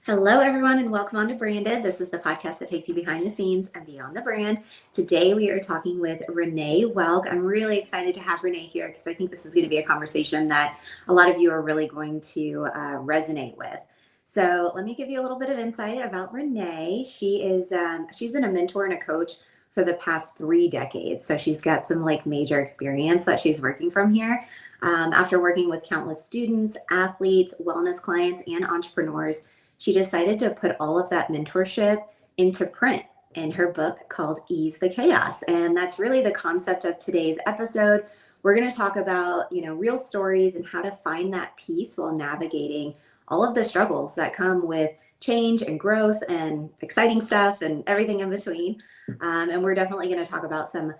Hello, everyone, and welcome on to Branded. This is the podcast that takes you behind the scenes and beyond the brand. Today, we are talking with Renee Welk. I'm really excited to have Renee here because I think this is going to be a conversation that a lot of you are really going to resonate with. So let me give you a little bit of insight about Renee. She's been a mentor and a coach for the past 3 decades. So she's got some major experience that she's working from here. After working with countless students, athletes, wellness clients, and entrepreneurs, she decided to put all of that mentorship into print in her book called Ease the Chaos. And that's really the concept of today's episode. We're going to talk about, real stories and how to find that peace while navigating all of the struggles that come with change and growth and exciting stuff and everything in between. And we're definitely going to talk about some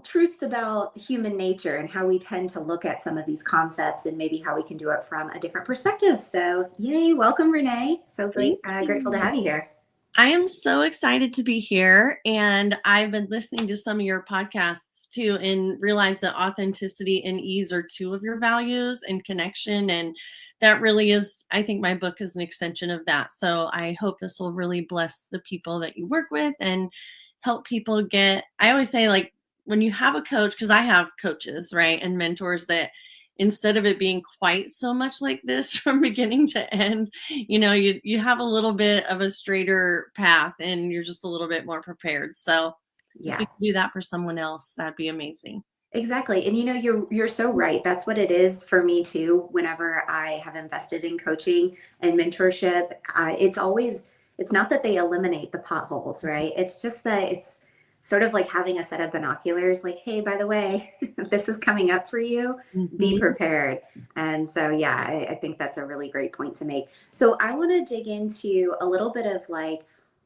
truths about human nature and how we tend to look at some of these concepts and maybe how we can do it from a different perspective. So, yay, welcome, Renee. So grateful to have you here. I am so excited to be here. And I've been listening to some of your podcasts too and realize that authenticity and ease are 2 of your values and connection. And that really is, I think my book is an extension of that. So I hope this will really bless the people that you work with and help people get, I always say, when you have a coach, because I have coaches, right, and mentors that instead of it being quite so much like this from beginning to end, you have a little bit of a straighter path and you're just a little bit more prepared. So if we can do that for someone else, that'd be amazing. Exactly. And you're so right. That's what it is for me too. Whenever I have invested in coaching and mentorship, it's not that they eliminate the potholes, right? It's just that it's sort of like having a set of binoculars, like, hey, by the way, this is coming up for you. Be prepared. And so, yeah, I think that's a really great point to make. So I want to dig into a little bit of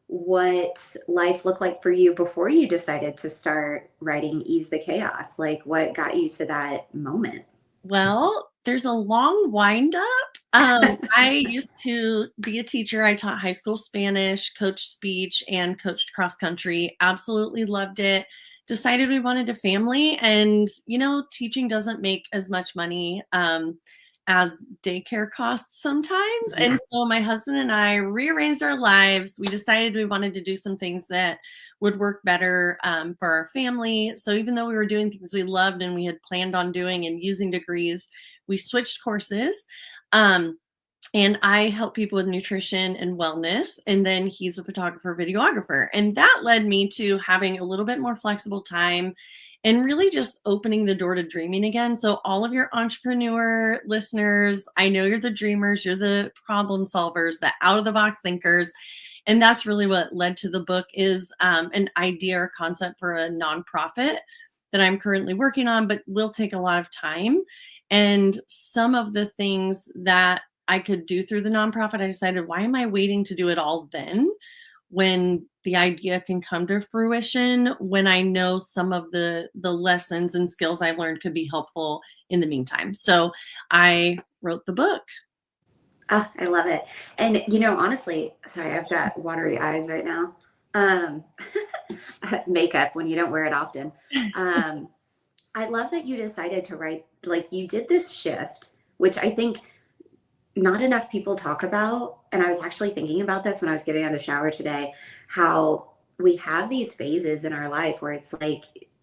what life looked like for you before you decided to start writing Ease the Chaos. What got you to that moment? Well, there's a long wind up. I used to be a teacher. I taught high school Spanish, coached speech, and coached cross country. Absolutely loved it. Decided we wanted a family. And, teaching doesn't make as much money as daycare costs sometimes. Yeah. And so my husband and I rearranged our lives. We decided we wanted to do some things that would work better for our family. So even though we were doing things we loved and we had planned on doing and using degrees, we switched courses. And I help people with nutrition and wellness. And then he's a photographer, videographer. And that led me to having a little bit more flexible time and really just opening the door to dreaming again. So all of your entrepreneur listeners, I know you're the dreamers, you're the problem solvers, the out of the box thinkers. And that's really what led to the book is an idea or concept for a nonprofit that I'm currently working on, but will take a lot of time. And some of the things that I could do through the nonprofit, I decided, why am I waiting to do it all then when the idea can come to fruition, when I know some of the lessons and skills I've learned could be helpful in the meantime. So I wrote the book. Oh, I love it. And, honestly, sorry, I've got watery eyes right now. Makeup when you don't wear it often. I love that you decided to write, you did this shift, which I think not enough people talk about. And I was actually thinking about this when I was getting out of the shower today, how we have these phases in our life where it's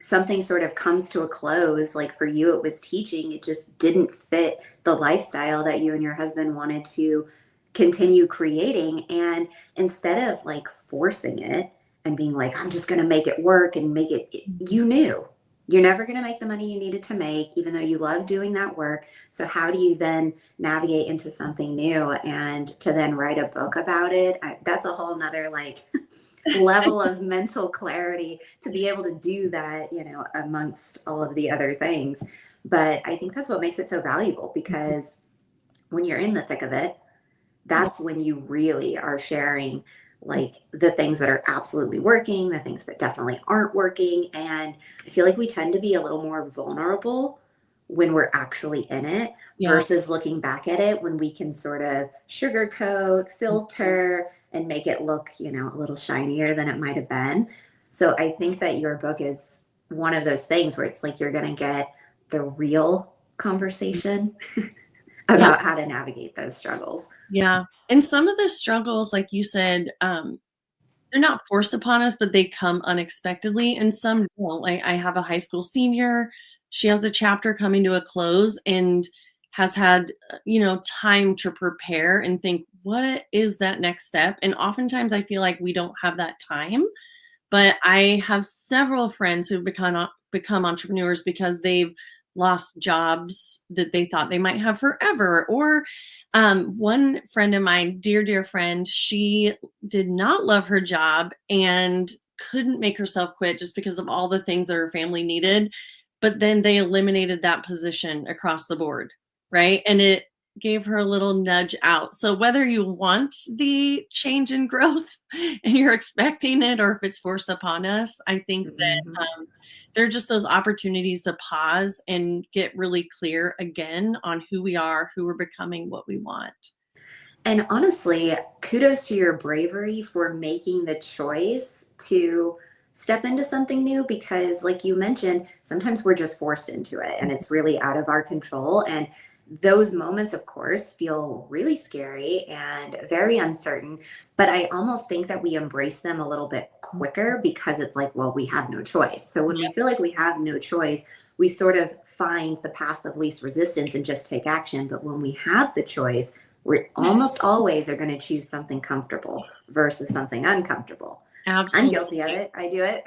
something sort of comes to a close. Like for you, it was teaching. It just didn't fit the lifestyle that you and your husband wanted to continue creating. And instead of forcing it and being I'm just going to make it work and make it, you knew you're never going to make the money you needed to make, even though you love doing that work. So how do you then navigate into something new and to then write a book about it? That's a whole nother level of mental clarity to be able to do that, amongst all of the other things. But I think that's what makes it so valuable, because when you're in the thick of it, that's when you really are sharing the things that are absolutely working, the things that definitely aren't working. And I feel like we tend to be a little more vulnerable when we're actually in it versus looking back at it when we can sort of sugarcoat, filter, and make it look, a little shinier than it might have been. So I think that your book is one of those things where it's you're going to get the real conversation Yeah. about how to navigate those struggles. Yeah. And some of the struggles, like you said, they're not forced upon us, but they come unexpectedly, and some don't. Like, I have a high school senior. She has a chapter coming to a close and has had, time to prepare and think, what is that next step? And oftentimes I feel like we don't have that time. But I have several friends who've become entrepreneurs because they've lost jobs that they thought they might have forever. Or one friend of mine, dear friend, she did not love her job and couldn't make herself quit just because of all the things that her family needed. But then they eliminated that position across the board, right? And it gave her a little nudge out. So whether you want the change and growth and you're expecting it, or if it's forced upon us, I think that Mhm. there are just those opportunities to pause and get really clear again on who we are, who we're becoming, what we want. And honestly, kudos to your bravery for making the choice to step into something new because, like you mentioned, sometimes we're just forced into it and it's really out of our control. And those moments, of course, feel really scary and very uncertain. But I almost think that we embrace them a little bit quicker because it's like, well, we have no choice. So when we feel like we have no choice, we sort of find the path of least resistance and just take action. But when we have the choice, we almost always are going to choose something comfortable versus something uncomfortable. I'm guilty of Absolutely. it. I do it.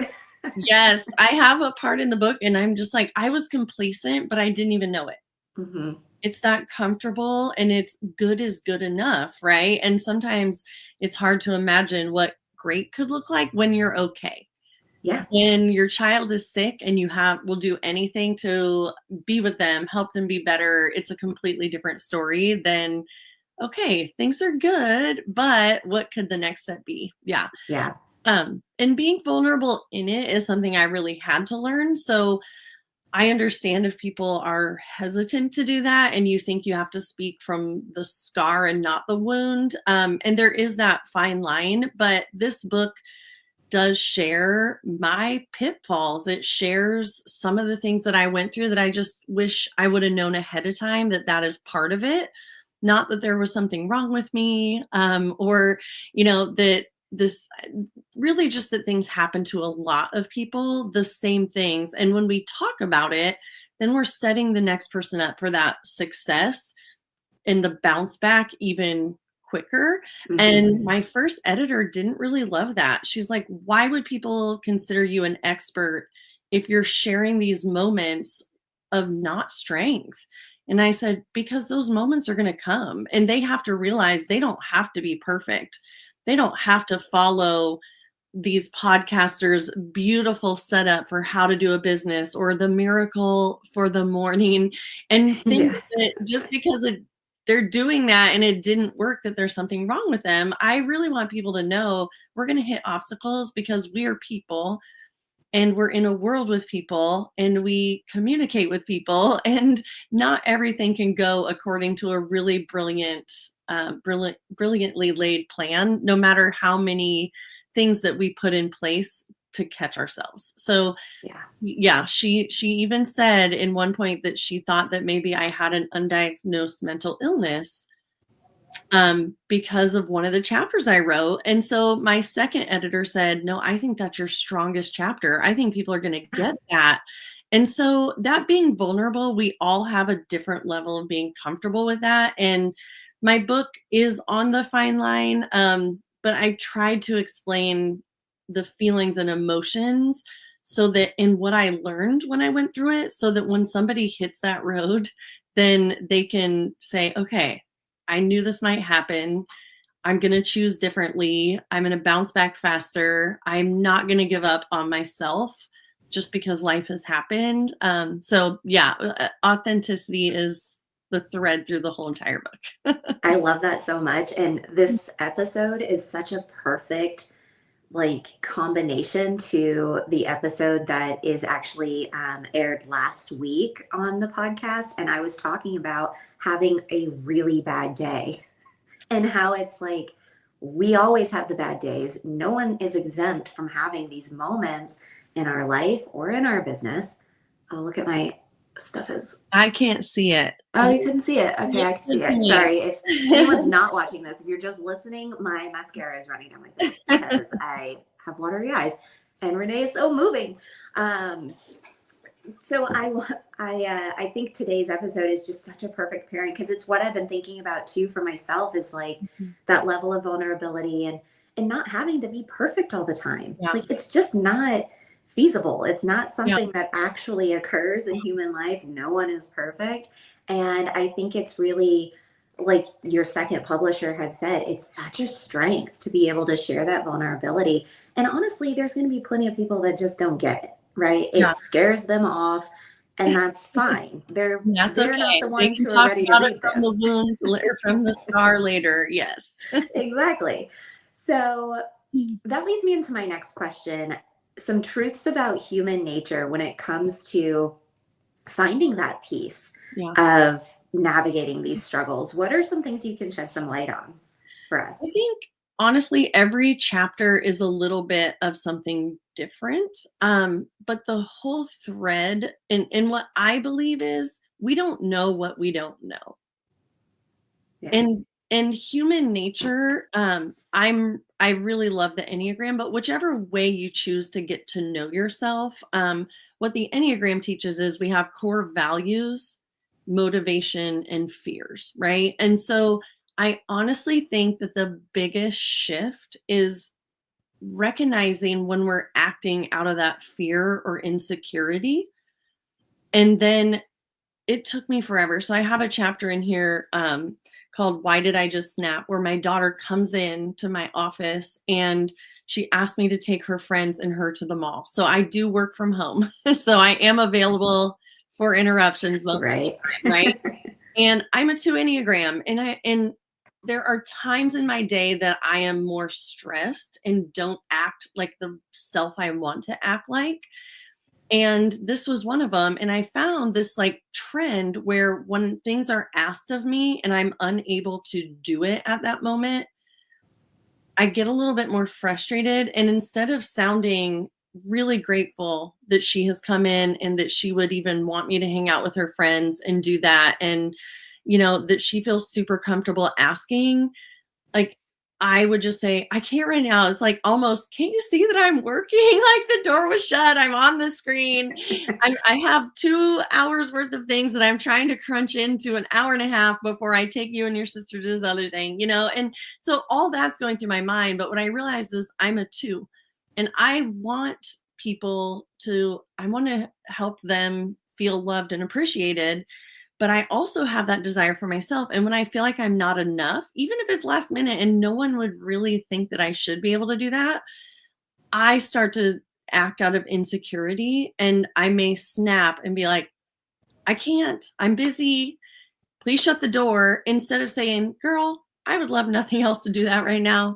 Yes, I have a part in the book, and I'm just like, I was complacent, but I didn't even know it. Hmm. It's that comfortable and it's good is good enough, right? And sometimes it's hard to imagine what great could look like when you're okay. Yeah. When your child is sick and you will do anything to be with them, help them be better, it's a completely different story than, okay, things are good, but what could the next step be? Yeah. Yeah. And being vulnerable in it is something I really had to learn. So I understand if people are hesitant to do that and you think you have to speak from the scar and not the wound. And there is that fine line, but this book does share my pitfalls. It shares some of the things that I went through that I just wish I would have known ahead of time that that is part of it. Not that there was something wrong with me, or, that this really just that things happen to a lot of people, the same things. And when we talk about it, then we're setting the next person up for that success and the bounce back even quicker. Hmm. And my first editor didn't really love that. She's like, why would people consider you an expert if you're sharing these moments of not strength? And I said, because those moments are going to come and they have to realize they don't have to be perfect. They don't have to follow these podcasters' beautiful setup for how to do a business or the miracle for the morning and think Yeah. that just because they're doing that and it didn't work, that there's something wrong with them. I really want people to know we're going to hit obstacles because we are people and we're in a world with people and we communicate with people and not everything can go according to a really brilliantly laid plan, no matter how many things that we put in place to catch ourselves. So Yeah. yeah, she even said in one point that she thought that maybe I had an undiagnosed mental illness because of one of the chapters I wrote. And so my second editor said, no, I think that's your strongest chapter. I think people are going to get that. And so that being vulnerable, we all have a different level of being comfortable with that. And my book is on the fine line. But I tried to explain the feelings and emotions so that in what I learned when I went through it, so that when somebody hits that road, then they can say, okay, I knew this might happen. I'm going to choose differently. I'm going to bounce back faster. I'm not going to give up on myself just because life has happened. So yeah, authenticity is the thread through the whole entire book. I love that so much. And this episode is such a perfect combination to the episode that is actually aired last week on the podcast. And I was talking about having a really bad day and how it's like we always have the bad days. No one is exempt from having these moments in our life or in our business. Oh, look at my stuff is. I can't see it. Oh, you couldn't see it. Okay, I can see it. Listening to Sorry. If anyone's not watching this, if you're just listening, my mascara is running down my face because I have watery eyes, and Renee is so moving. So I think today's episode is just such a perfect pairing because it's what I've been thinking about too for myself is like that level of vulnerability and not having to be perfect all the time. Yeah. Like it's just not feasible. It's not Yeah. something that actually occurs in human life. No one is perfect. And I think it's really like your second publisher had said, it's such a strength to be able to share that vulnerability. And honestly, there's going to be plenty of people that just don't get it, right? It Yeah. scares them off, and that's fine. They're That's not okay. the They ones can who are talk ready to about it read from the this. wound or from the scar later. Yes. Exactly. So that leads me into my next question. Some truths about human nature when it comes to finding that peace Yeah. of navigating these struggles. What are some things you can shed some light on for us? I think honestly, every chapter is a little bit of something different. But the whole thread in what I believe is we don't know what we don't know. Yeah. And human nature, I really love the Enneagram, but whichever way you choose to get to know yourself, what the Enneagram teaches is we have core values, motivation, and fears, right? And so I honestly think that the biggest shift is recognizing when we're acting out of that fear or insecurity. And then it took me forever. So I have a chapter in here called Why Did I Just Snap? Where my daughter comes in to my office and she asked me to take her friends and her to the mall. So I do work from home. So I am available for interruptions most of the time, right? And I'm a 2 Enneagram, and there are times in my day that I am more stressed and don't act like the self I want to act like. And this was one of them. And I found this like trend where when things are asked of me and I'm unable to do it at that moment, I get a little bit more frustrated. And instead of sounding really grateful that she has come in and that she would even want me to hang out with her friends and do that, and, that she feels super comfortable asking, like, I would just say, I can't right now. It's like almost, can't you see that I'm working? Like the door was shut. I'm on the screen. I have 2 hours worth of things that I'm trying to crunch into an hour and a half before I take you and your sister to this other thing, And so all that's going through my mind. But what I realized is I'm a 2, and I want I want to help them feel loved and appreciated. But I also have that desire for myself. And when I feel like I'm not enough, even if it's last minute and no one would really think that I should be able to do that, I start to act out of insecurity, and I may snap and be like, I can't, I'm busy. Please shut the door. Instead of saying, girl, I would love nothing else to do that right now,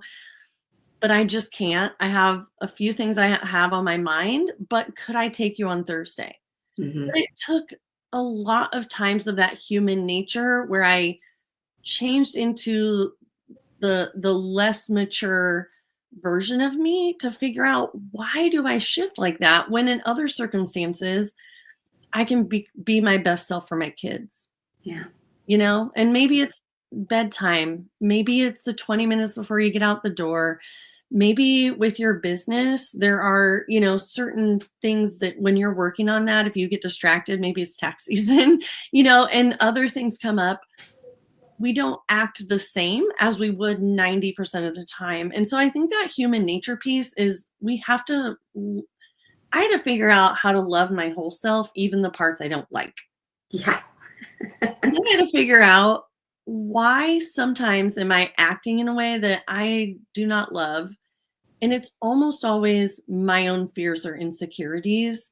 but I just can't. I have a few things I have on my mind, but could I take you on Thursday? Mm-hmm. But it took a lot of times of that human nature where I changed into the less mature version of me to figure out, why do I shift like that when in other circumstances I can be my best self for my kids. Yeah. And maybe it's bedtime, maybe it's the 20 minutes before you get out the door. Maybe with your business, there are, certain things that when you're working on that, if you get distracted, maybe it's tax season, and other things come up. We don't act the same as we would 90% of the time. And so I think that human nature piece is I had to figure out how to love my whole self, even the parts I don't like. Yeah. And then I had to figure out, why sometimes am I acting in a way that I do not love? And it's almost always my own fears or insecurities.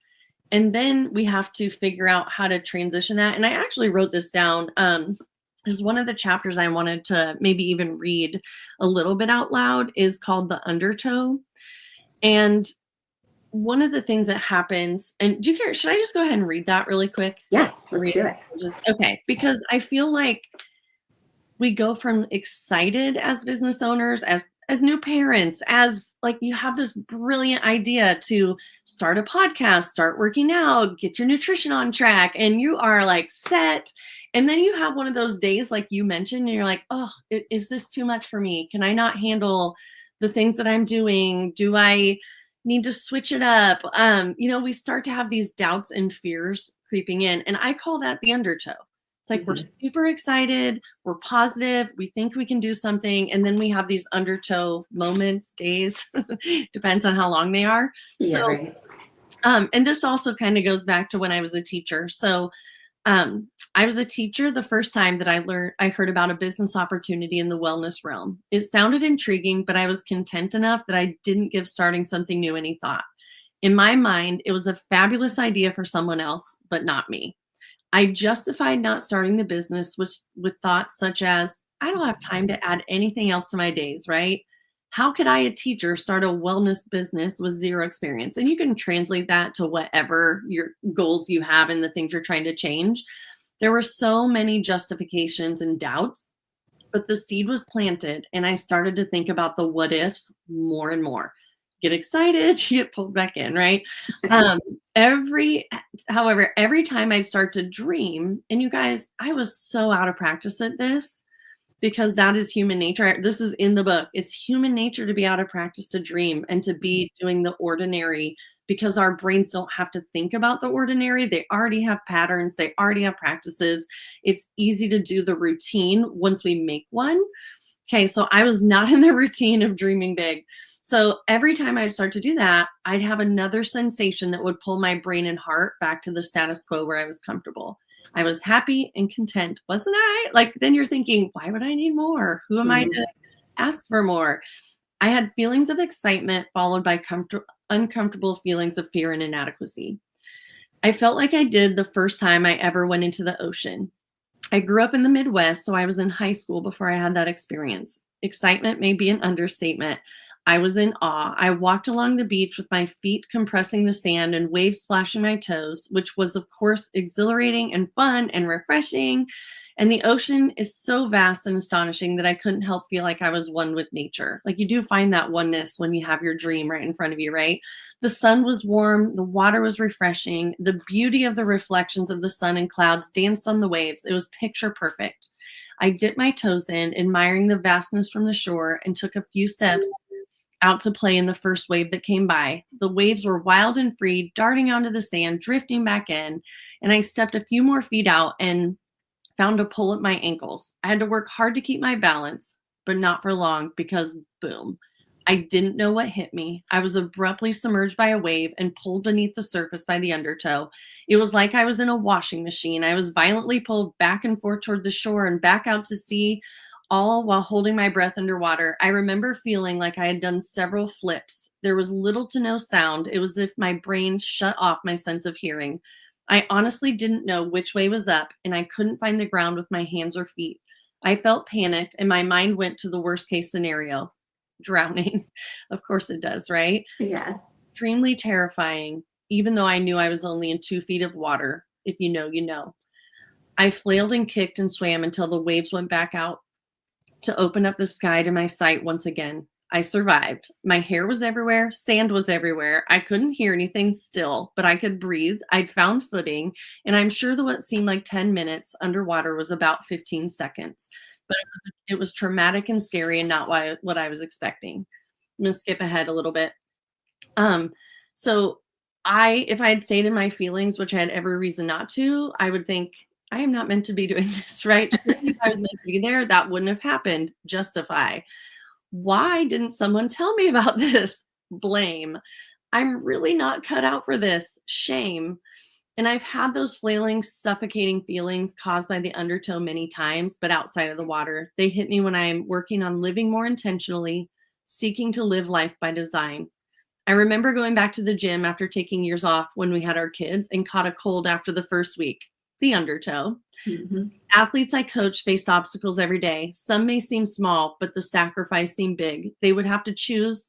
And then we have to figure out how to transition that. And I actually wrote this down. This is one of the chapters I wanted to maybe even read a little bit out loud, is called The Undertow. And one of the things that happens, and do you care? Should I just go ahead and read that really quick? Yeah, let's do it. Okay. Because I feel like we go from excited as business owners, as as new parents, as like you have this brilliant idea to start a podcast, start working out, get your nutrition on track, and you are like set. And then you have one of those days, like you mentioned, and you're like, oh, is this too much for me? Can I not handle the things that I'm doing? Do I need to switch it up? We start to have these doubts and fears creeping in. And I call that the undertow. It's like we're super excited, we're positive, we think we can do something, and then we have these undertow moments, days, depends on how long they are. Yeah, So, right. And this also kind of goes back to when I was a teacher. So I was a teacher the first time that I heard about a business opportunity in the wellness realm. It sounded intriguing, but I was content enough that I didn't give starting something new any thought. In my mind, it was a fabulous idea for someone else, but not me. I justified not starting the business with thoughts such as, I don't have time to add anything else to my days, right? How could I, a teacher, start a wellness business with zero experience? And you can translate that to whatever your goals you have and the things you're trying to change. There were so many justifications and doubts, but the seed was planted and I started to think about the what ifs more and more. Get excited, you get pulled back in, right? However, every time I start to dream, and you guys, I was so out of practice at this because that is human nature. This is in the book. It's human nature to be out of practice, to dream and to be doing the ordinary, because our brains don't have to think about the ordinary. They already have patterns. They already have practices. It's easy to do the routine once we make one. Okay, so I was not in the routine of dreaming big. So every time I'd start to do that, I'd have another sensation that would pull my brain and heart back to the status quo where I was comfortable. I was happy and content, wasn't I? Like, then you're thinking, why would I need more? Who am I to ask for more? I had feelings of excitement followed by uncomfortable feelings of fear and inadequacy. I felt like I did the first time I ever went into the ocean. I grew up in the Midwest, so I was in high school before I had that experience. Excitement may be an understatement. I was in awe. I walked along the beach with my feet compressing the sand and waves splashing my toes, which was, of course, exhilarating and fun and refreshing. And the ocean is so vast and astonishing that I couldn't help feel like I was one with nature. Like, you do find that oneness when you have your dream right in front of you, right? The sun was warm. The water was refreshing. The beauty of the reflections of the sun and clouds danced on the waves. It was picture perfect. I dipped my toes in, admiring the vastness from the shore, and took a few steps out to play in the first wave that came by. The waves were wild and free, darting onto the sand, drifting back in, and I stepped a few more feet out and found a pull at my ankles. I had to work hard to keep my balance, but not for long because boom, I didn't know what hit me. I was abruptly submerged by a wave and pulled beneath the surface by the undertow. It was like I was in a washing machine. I was violently pulled back and forth toward the shore and back out to sea, all while holding my breath underwater. I remember feeling like I had done several flips. There was little to no sound. It was as if my brain shut off my sense of hearing. I honestly didn't know which way was up, and I couldn't find the ground with my hands or feet. I felt panicked, and my mind went to the worst case scenario, drowning. Of course it does, right? Yeah. Extremely terrifying, even though I knew I was only in 2 feet of water. If you know, you know. I flailed and kicked and swam until the waves went back out to open up the sky to my sight once again. I survived. My hair was everywhere. Sand was everywhere. I couldn't hear anything still, but I could breathe. I'd found footing, and I'm sure that what seemed like 10 minutes underwater was about 15 seconds. But it was traumatic and scary and not what I was expecting. I'm going to skip ahead a little bit. So if I had stayed in my feelings, which I had every reason not to, I would think, I am not meant to be doing this, right? If I was meant to be there, that wouldn't have happened. Justify. Why didn't someone tell me about this? Blame. I'm really not cut out for this. Shame. And I've had those flailing, suffocating feelings caused by the undertow many times, but outside of the water. They hit me when I'm working on living more intentionally, seeking to live life by design. I remember going back to the gym after taking years off when we had our kids and caught a cold after the first week. The undertow. Athletes I coach faced obstacles every day. Some may seem small, but the sacrifice seemed big. They would have to choose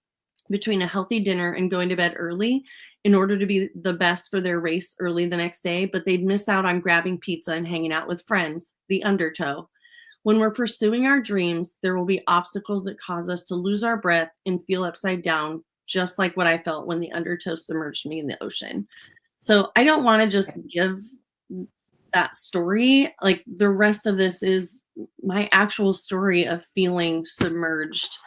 between a healthy dinner and going to bed early in order to be the best for their race early the next day, but they'd miss out on grabbing pizza and hanging out with friends. The undertow. When we're pursuing our dreams, there will be obstacles that cause us to lose our breath and feel upside down, just like what I felt when the undertow submerged me in the ocean. So I don't want to just give that story. Like, the rest of this is my actual story of feeling submerged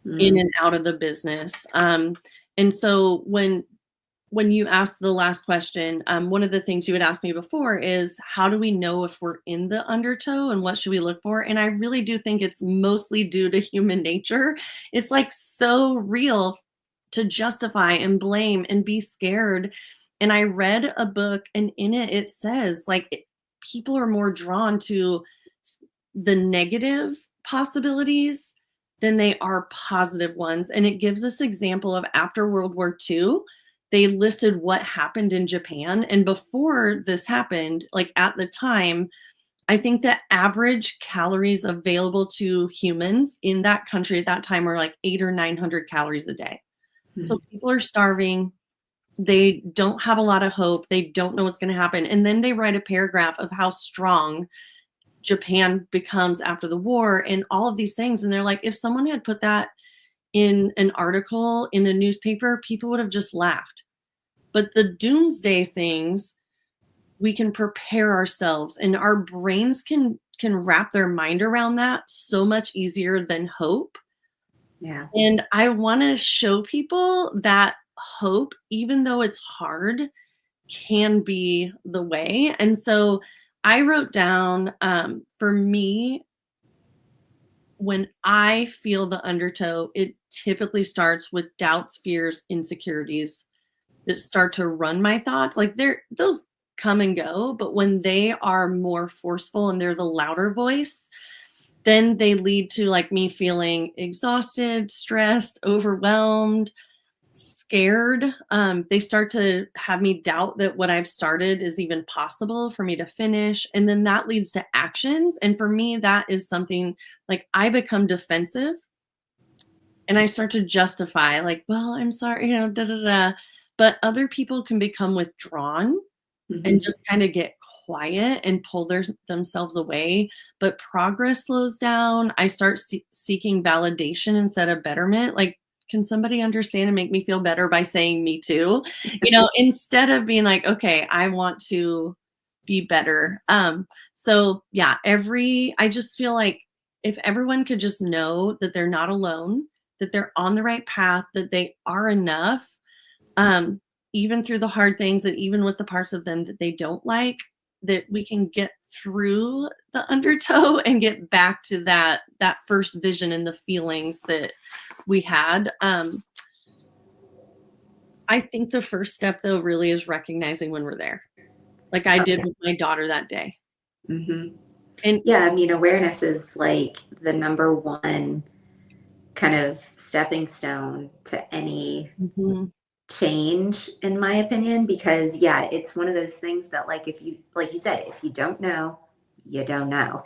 in and out of the business. And so when you asked the last question, one of the things you had asked me before is, how do we know if we're in the undertow and what should we look for? And I really do think it's mostly due to human nature. It's like so real to justify and blame and be scared. And I read a book, and in it, it says like people are more drawn to the negative possibilities than they are positive ones. And it gives this example of after World War II, they listed what happened in Japan. And before this happened, like at the time, I think the average calories available to humans in that country at that time were like 800 or 900 calories a day. So people are starving. They don't have a lot of hope. They don't know what's going to happen. And then they write a paragraph of how strong Japan becomes after the war and all of these things. And they're like, if someone had put that in an article in a newspaper, people would have just laughed. But the doomsday things, we can prepare ourselves, and our brains can wrap their mind around that so much easier than hope. Yeah. And I want to show people that hope, even though it's hard, can be the way. And so I wrote down, for me, when I feel the undertow, it typically starts with doubts, fears, insecurities that start to run my thoughts. Like those come and go, but when they are more forceful and they're the louder voice, then they lead to like me feeling exhausted, stressed, overwhelmed, scared. They start to have me doubt that what I've started is even possible for me to finish. And then that leads to actions. And for me, that is something like I become defensive and I start to justify, like, well, I'm sorry, da da da. But other people can become withdrawn and just kind of get quiet and pull themselves away. But progress slows down. I start seeking validation instead of betterment. Like, can somebody understand and make me feel better by saying me too? Instead of being like, okay, I want to be better. So yeah, I just feel like if everyone could just know that they're not alone, that they're on the right path, that they are enough, even through the hard things, and even with the parts of them that they don't like, that we can get through the undertow and get back to that first vision and the feelings that we had. I think the first step, though, really is recognizing when we're there, like I did with my daughter that day. And yeah, I mean, awareness is like the number one kind of stepping stone to any change, in my opinion, because yeah, it's one of those things that like you said, if you don't know, you don't know.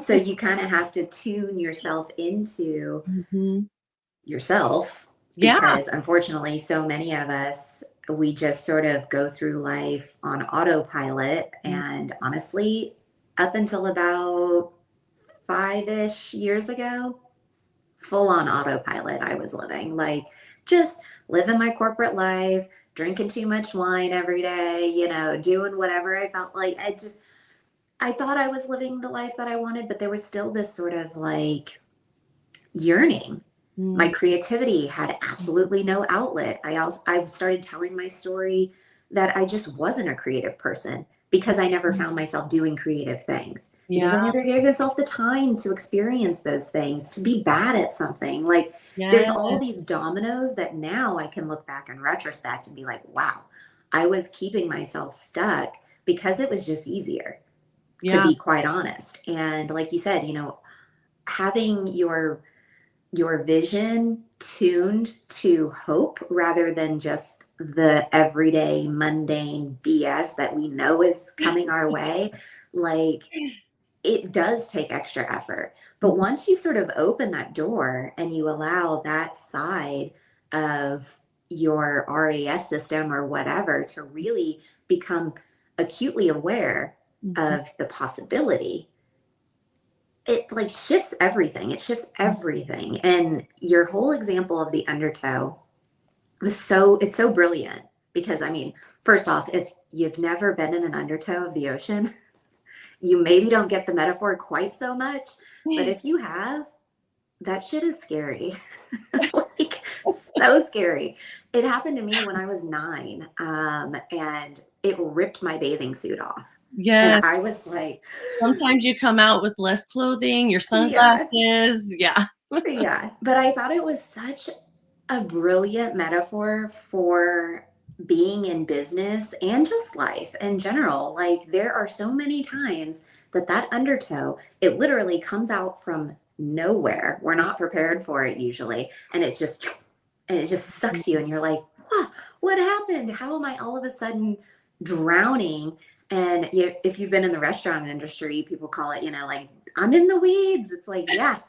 So you kind of have to tune yourself into yourself, because unfortunately so many of us, we just sort of go through life on autopilot. And honestly, up until about 5-ish years ago, full on autopilot I was living, like just living my corporate life, drinking too much wine every day, doing whatever I felt like. I thought I was living the life that I wanted, but there was still this sort of like yearning. My creativity had absolutely no outlet. I started telling my story that I just wasn't a creative person because I never found myself doing creative things. Because I never gave myself the time to experience those things, to be bad at something. Like there's all these dominoes that now I can look back in retrospect and be like, wow, I was keeping myself stuck because it was just easier, to be quite honest. And like you said, having your vision tuned to hope rather than just the everyday mundane BS that we know is coming our way, like it does take extra effort. But once you sort of open that door and you allow that side of your RAS system or whatever to really become acutely aware of the possibility, it like shifts everything. It shifts everything. And your whole example of the undertow it's so brilliant because I mean, first off, if you've never been in an undertow of the ocean, you maybe don't get the metaphor quite so much. But if you have, that shit is scary. Like so scary. It happened to me when I was 9, and it ripped my bathing suit off. And Yes. I was like, Sometimes you come out with less clothing, your yeah, sunglasses. Yeah. yeah. But I thought it was such a brilliant metaphor for being in business and just life in general. Like there are so many times that undertow, it literally comes out from nowhere. We're not prepared for it usually, and it just sucks you and you're like, what happened? How am I all of a sudden drowning? And if you've been in the restaurant industry, people call it, like I'm in the weeds. It's like, yeah,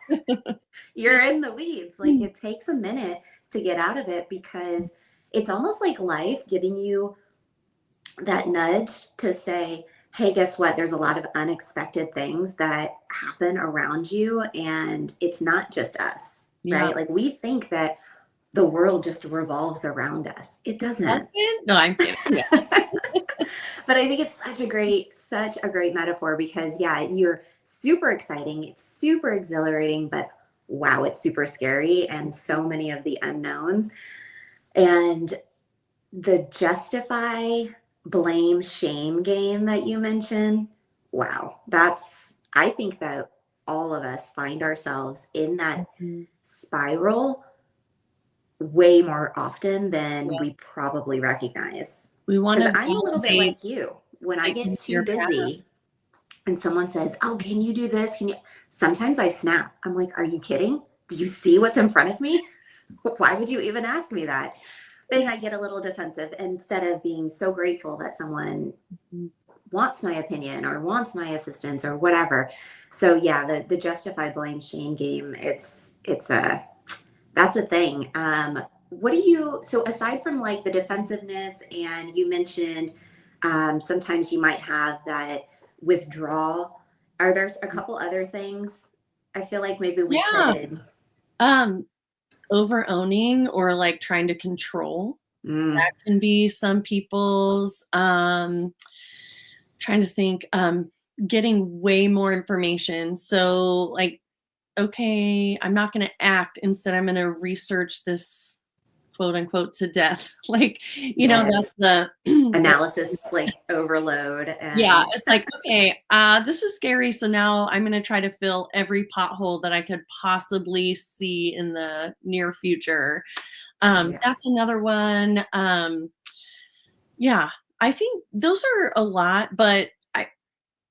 you're in the weeds. Like it takes a minute to get out of it because it's almost like life giving you that nudge to say, hey, guess what? There's a lot of unexpected things that happen around you, and it's not just us, Yeah. right? Like we think that the world just revolves around us. It doesn't. Does it? No, I'm kidding. Yeah. But I think it's such a great metaphor because yeah, you're super exciting, it's super exhilarating, but wow, it's super scary and so many of the unknowns. And the justify, blame, shame game that you mentioned, wow, I think that all of us find ourselves in that Mhm. spiral way more often than Yeah. we probably recognize. We want Because to I'm a little bit validate like you. When I get taking too your path. busy and someone says, oh, can you do this? Can you? Sometimes I snap. I'm like, are you kidding? Do you see what's in front of me? Why would you even ask me that? Then I get a little defensive instead of being so grateful that someone Mhm. wants my opinion or wants my assistance or whatever. So yeah, the justify, blame, shame game, it's a that's a thing. What do you, so aside from like the defensiveness, and you mentioned sometimes you might have that withdrawal, are there a couple other things? I feel like maybe we Yeah. could. Um, Over owning or like trying to control. Mm, That can be some people's trying to think, getting way more information. So like, okay, I'm not gonna act, instead I'm gonna research this quote unquote to death. Like, yes. that's the Analysis like overload yeah, and it's like, okay, this is scary. So now I'm gonna try to fill every pothole that I could possibly see in the near future. yeah. That's another one. Yeah, I think those are a lot, but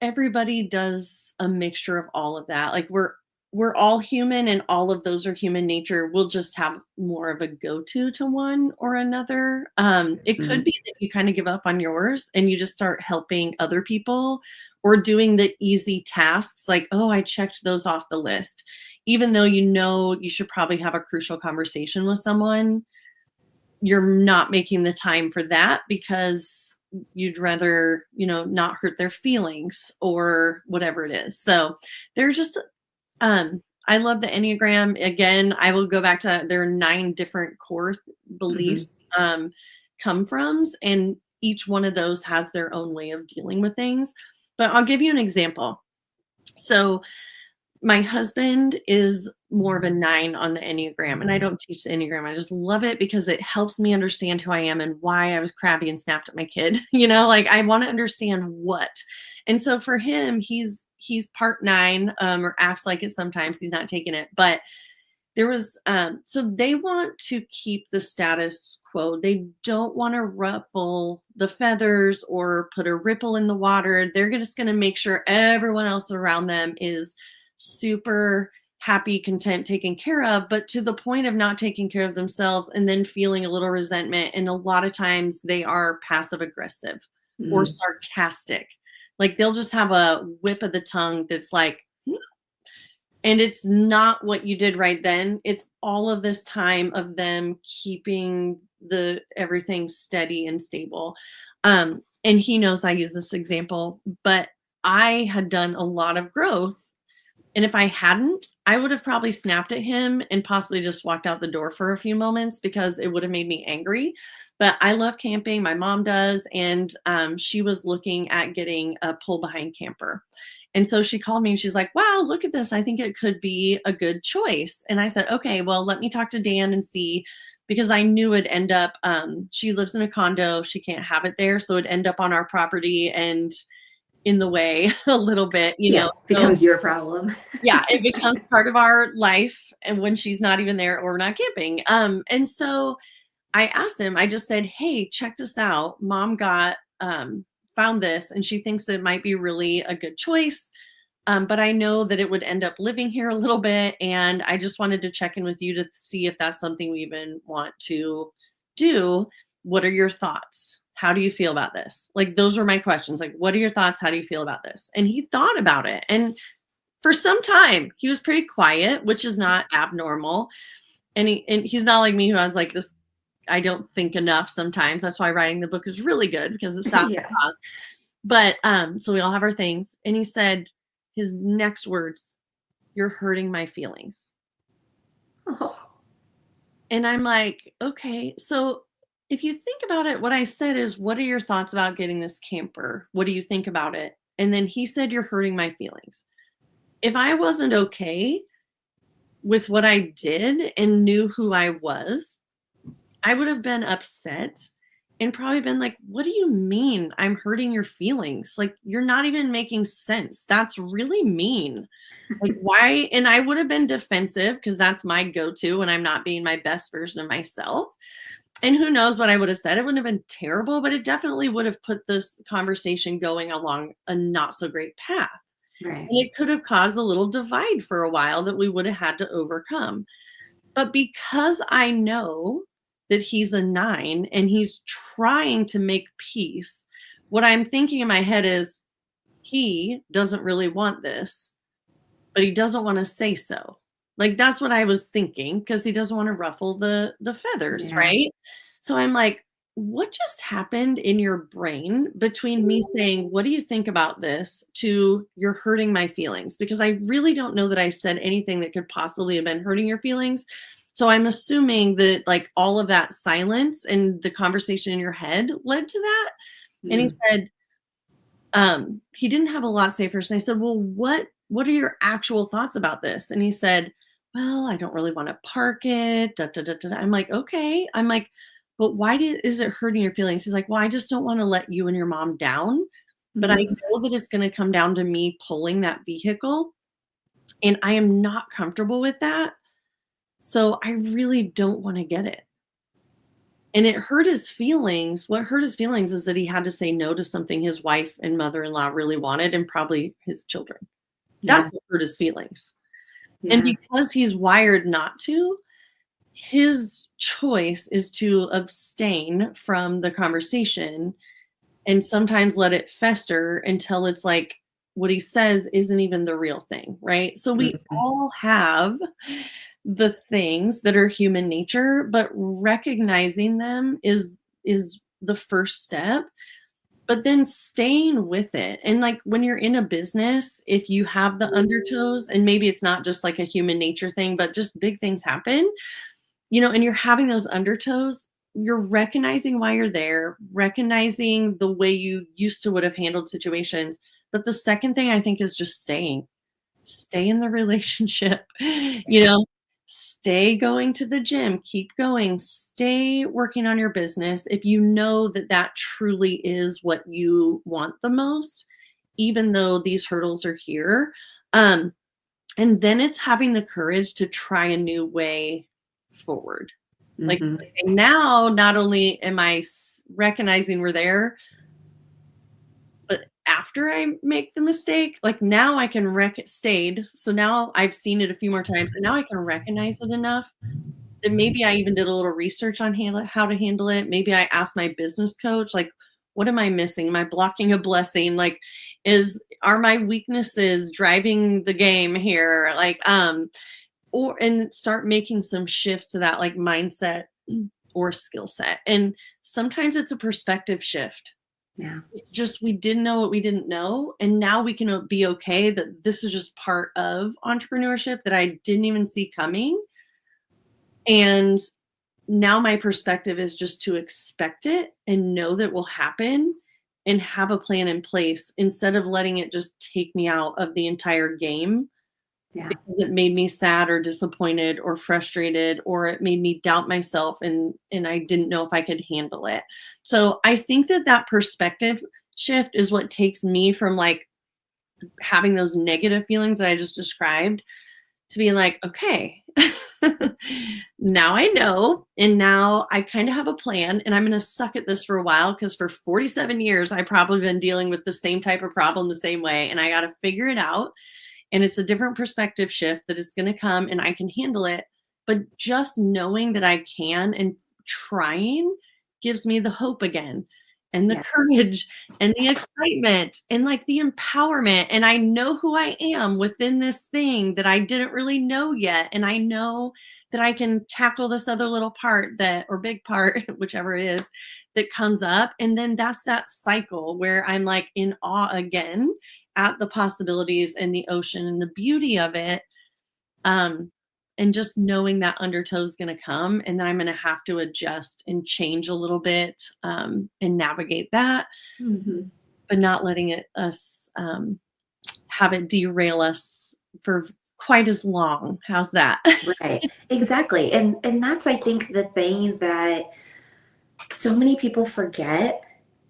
everybody does a mixture of all of that. Like we're all human and all of those are human nature. We'll just have more of a go-to to one or another. It could Mhm. be that you kind of give up on yours and you just start helping other people or doing the easy tasks like, oh, I checked those off the list. Even though you should probably have a crucial conversation with someone, you're not making the time for that because you'd rather, not hurt their feelings or whatever it is. So they're just, I love the Enneagram. Again, I will go back to that. There are 9 different core Mhm. beliefs, come froms, and each one of those has their own way of dealing with things. But I'll give you an example. So my husband is more of a 9 on the Enneagram, and I don't teach the Enneagram. I just love it because it helps me understand who I am and why I was crabby and snapped at my kid. Like I want to understand what. And so for him, he's part 9, or acts like it sometimes. He's not taking it, but there was so they want to keep the status quo. They don't want to ruffle the feathers or put a ripple in the water. They're just going to make sure everyone else around them is super happy, content, taken care of, but to the point of not taking care of themselves and then feeling a little resentment. And a lot of times they are passive aggressive or Mm. sarcastic. Like they'll just have a whip of the tongue that's like, and it's not what you did right then. It's all of this time of them keeping the everything steady and stable. And he knows I use this example, but I had done a lot of growth And if I hadn't, I would have probably snapped at him and possibly just walked out the door for a few moments because it would have made me angry. But I love camping. My mom does. And she was looking at getting a pull behind camper. And so she called me and she's like, wow, look at this. I think it could be a good choice. And I said, okay, well, let me talk to Dan and see, because I knew it'd end up, she lives in a condo. She can't have it there. So it'd end up on our property and in the way a little bit, you know. It becomes your problem. Yeah, it becomes part of our life. And when she's not even there or we're not camping. And so I asked him, I just said, hey, check this out. Mom found this and she thinks that it might be really a good choice. But I know that it would end up living here a little bit. And I just wanted to check in with you to see if that's something we even want to do. What are your thoughts? How do you feel about this? Like, those are my questions. Like, what are your thoughts? How do you feel about this? And he thought about it. And for some time, he was pretty quiet, which is not abnormal. And he's not like me, who has like this, I don't think enough sometimes. That's why writing the book is really good, because it stops and pause. But so we all have our things. And he said his next words, "You're hurting my feelings." Oh. And I'm like, okay, so if you think about it, what I said is, what are your thoughts about getting this camper? What do you think about it? And then he said, you're hurting my feelings. If I wasn't okay with what I did and knew who I was, I would have been upset and probably been like, what do you mean I'm hurting your feelings? Like, you're not even making sense. That's really mean. Like, why? And I would have been defensive, because that's my go-to when I'm not being my best version of myself. And who knows what I would have said. It wouldn't have been terrible, but it definitely would have put this conversation going along a not so great path. Right. And it could have caused a little divide for a while that we would have had to overcome. But because I know that he's a 9 and he's trying to make peace, what I'm thinking in my head is, he doesn't really want this, but he doesn't want to say so. Like, that's what I was thinking, because he doesn't want to ruffle the feathers, right? So I'm like, what just happened in your brain between me saying, what do you think about this, to you're hurting my feelings? Because I really don't know that I said anything that could possibly have been hurting your feelings. So I'm assuming that like all of that silence and the conversation in your head led to that. And he said, he didn't have a lot to say first. And I said, well, what are your actual thoughts about this? And he said, well, I don't really want to park it. Da, da, da, da. I'm like, okay. I'm like, but why is it hurting your feelings? He's like, well, I just don't want to let you and your mom down. But I know that it's going to come down to me pulling that vehicle. And I am not comfortable with that. So I really don't want to get it. And it hurt his feelings. What hurt his feelings is that he had to say no to something his wife and mother-in-law really wanted, and probably his children. That's what hurt his feelings. And because he's wired not to, his choice is to abstain from the conversation and sometimes let it fester until it's like what he says isn't even the real thing, right? So we all have the things that are human nature, but recognizing them is the first step. But then staying with it. And like when you're in a business, if you have the undertows, and maybe it's not just like a human nature thing, but just big things happen, you know, and you're having those undertows, you're recognizing why you're there, recognizing the way you used to would have handled situations. But the second thing I think is just stay in the relationship, you know, stay going to the gym, keep going, stay working on your business. If you know that that truly is what you want the most, even though these hurdles are here. And then it's having the courage to try a new way forward. Like now, not only am I recognizing we're there, but after I make the mistake, like now I can stayed. So now I've seen it a few more times, and now I can recognize it enough that maybe I even did a little research on how to handle it. Maybe I asked my business coach, like, what am I missing? Am I blocking a blessing? Like, are my weaknesses driving the game here? Like, and start making some shifts to that, like mindset or skill set. And sometimes it's a perspective shift. Yeah. It's just we didn't know what we didn't know, and now we can be okay that this is just part of entrepreneurship that I didn't even see coming. And now my perspective is just to expect it and know that will happen and have a plan in place instead of letting it just take me out of the entire game Yeah. because it made me sad or disappointed or frustrated, or it made me doubt myself and I didn't know if I could handle it. So I think that that perspective shift is what takes me from like having those negative feelings that I just described to being like, okay, now I know, and now I kind of have a plan, and I'm going to suck at this for a while because for 47 years, I've probably been dealing with the same type of problem the same way, and I got to figure it out. And it's a different perspective shift that it's going to come and I can handle it. But just knowing that I can and trying gives me the hope again and the Yeah. courage and the excitement and like the empowerment. And I know who I am within this thing that I didn't really know yet. And I know that I can tackle this other little part that, or big part, whichever it is, that comes up. And then that's that cycle where I'm like in awe again at the possibilities and the ocean and the beauty of it. Um, and just knowing that undertow is going to come and then I'm going to have to adjust and change a little bit and navigate that, Hmm. but not letting it us have it derail us for quite as long. How's that? Right. Exactly. And that's, I think, the thing that so many people forget,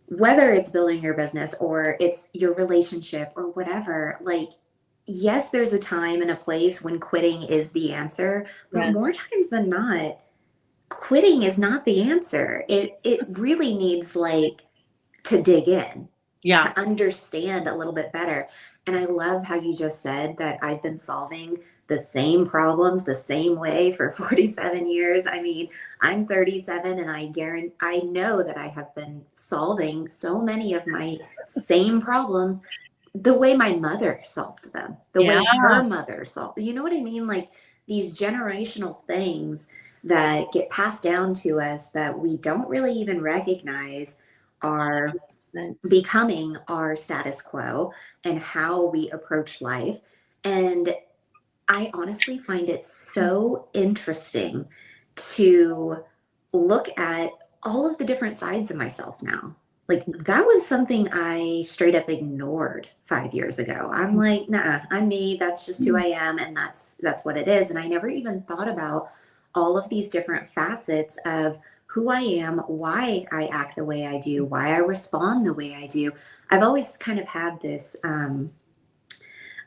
whether it's building your business or it's your relationship or whatever. Like, yes, there's a time and a place when quitting is the answer, but more Yes. times than not, quitting is not the answer. It really needs, like, to dig in, Yeah. to understand a little bit better. And I love how you just said that I've been solving the same problems the same way for 47 years. I mean, I'm 37 and I know that I have been solving so many of my same problems the way my mother solved them, the Yeah. way her mother solved. You know what I mean? Like, these generational things that get passed down to us that we don't really even recognize are 100%. becoming our status quo and how we approach life. And I honestly find it so interesting to look at all of the different sides of myself now. Like, that was something I straight up ignored 5 years ago. I'm like, nah, I'm me. That's just who I am, and that's what it is. And I never even thought about all of these different facets of who I am, why I act the way I do, why I respond the way I do. I've always kind of had this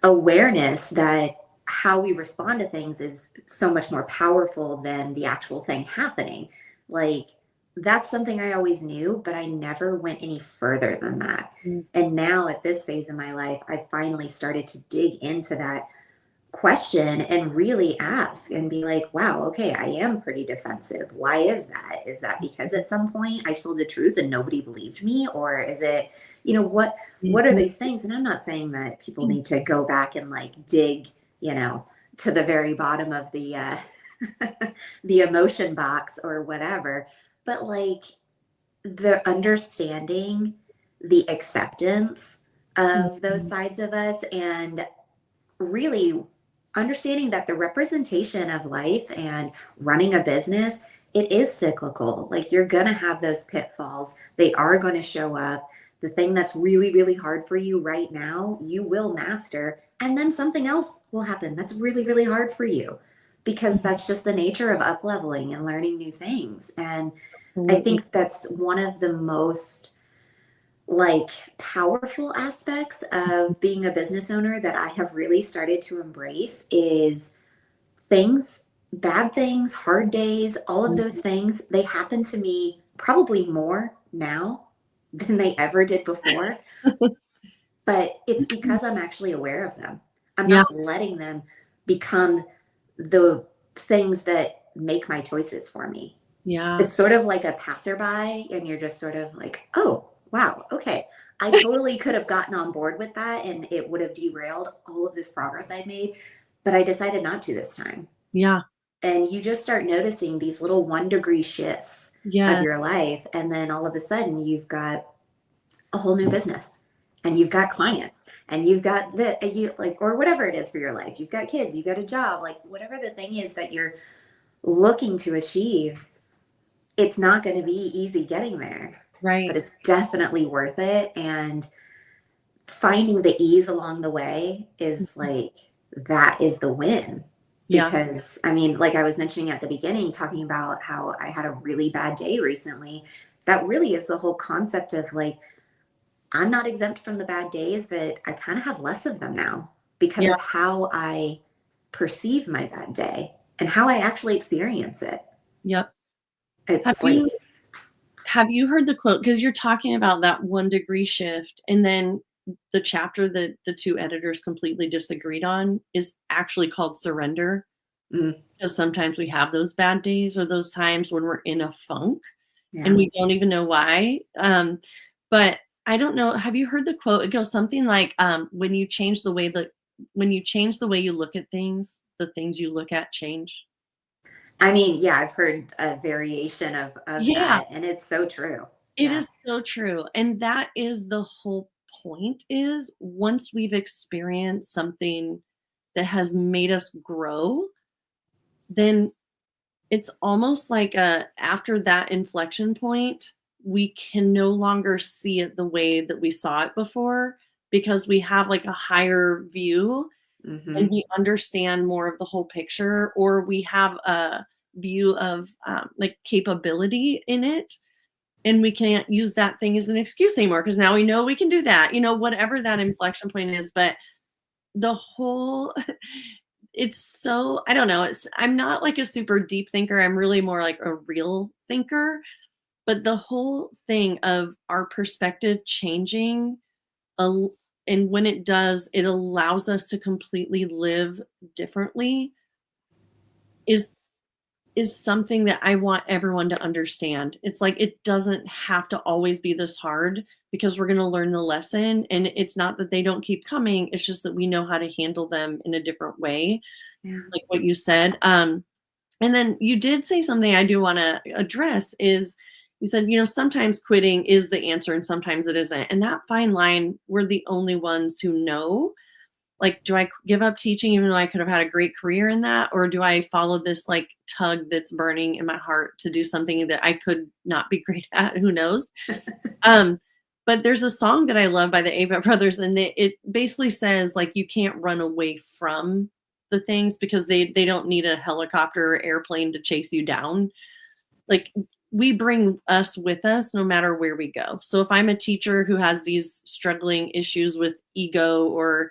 awareness that how we respond to things is so much more powerful than the actual thing happening. Like, that's something I always knew, but I never went any further than that. Mhm. And now at this phase in my life, I finally started to dig into that question and really ask and be like, wow, okay, I am pretty defensive. Why is that? Is that because at some point I told the truth and nobody believed me? Or is it, what are Mhm. these things? And I'm not saying that people need to go back and, like, dig, to the very bottom of the the emotion box or whatever, but, like, the understanding, the acceptance of those Mhm. sides of us, and really understanding that the representation of life and running a business, it is cyclical. Like, you're going to have those pitfalls. They are going to show up. The thing that's really, really hard for you right now, you will master. And then something else will happen that's really, really hard for you, because that's just the nature of up leveling and learning new things. And I Absolutely. think that's one of the most, like, powerful aspects of being a business owner that I have really started to embrace is things, bad things, hard days, all of those Mhm. things, they happen to me probably more now than they ever did before, but it's because I'm actually aware of them. I'm Yeah. not letting them become the things that make my choices for me. Yeah. It's sort of like a passerby, and you're just sort of like, oh, wow, okay. I totally could have gotten on board with that and it would have derailed all of this progress I'd made, but I decided not to this time. Yeah. And you just start noticing these little 1 degree shifts of Yes. your life. And then all of a sudden, you've got a whole new business, and you've got clients, and you've got you like, or whatever it is for your life. You've got kids, you've got a job, like whatever the thing is that you're looking to achieve. It's not going to be easy getting there, but Right. it's definitely worth it. And finding the ease along the way is like, that is the win. Yeah. Because I mean, like I was mentioning at the beginning, talking about how I had a really bad day recently, that really is the whole concept of like, I'm not exempt from the bad days, but I kind of have less of them now because Yeah. of how I perceive my bad day and how I actually experience it. Yep. Have It's like, you have you heard the quote? Because you're talking about that 1 degree shift, and then the chapter that the two editors completely disagreed on is actually called Surrender. mm, Because sometimes we have those bad days or those times when we're in a funk and yeah. we don't even know why. But I don't know. Have you heard the quote? It goes something like, when you change the way you look at things, the things you look at change. I mean, yeah, I've heard a variation of Yeah, that, and it's so true. it Yeah. is so true. And that is the whole point, is once we've experienced something that has made us grow, then it's almost like after that inflection point, we can no longer see it the way that we saw it before, because we have like a higher view and Hmm. we understand more of the whole picture, or we have a view of like capability in it. And we can't use that thing as an excuse anymore because now we know we can do that, whatever that inflection point is. But the whole it's so, I don't know, I'm not like a super deep thinker. I'm really more like a real thinker. But the whole thing of our perspective changing, al- and when it does, it allows us to completely live differently, is something that I want everyone to understand. It's like it doesn't have to always be this hard, because we're going to learn the lesson, and it's not that they don't keep coming, it's just that we know how to handle them in a different way, Yeah. like what you said. And then you did say something I do want to address is, you said, sometimes quitting is the answer and sometimes it isn't. And that fine line, we're the only ones who know. Like, do I give up teaching even though I could have had a great career in that? Or do I follow this like tug that's burning in my heart to do something that I could not be great at? Who knows? Um, but there's a song that I love by the Avett Brothers, and it basically says like you can't run away from the things because they don't need a helicopter or airplane to chase you down. Like, we bring us with us no matter where we go. So if I'm a teacher who has these struggling issues with ego or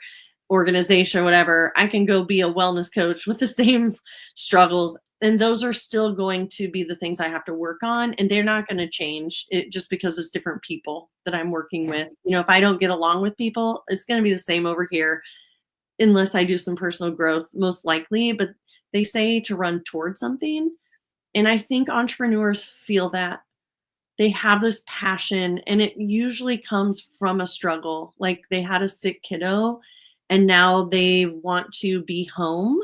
organization or whatever, I can go be a wellness coach with the same struggles. And those are still going to be the things I have to work on. And they're not going to change it just because it's different people that I'm working Yeah. with. If I don't get along with people, it's going to be the same over here unless I do some personal growth, most likely. But they say to run towards something. And I think entrepreneurs feel that. They have this passion, and it usually comes from a struggle. Like, they had a sick kiddo and now they want to be home,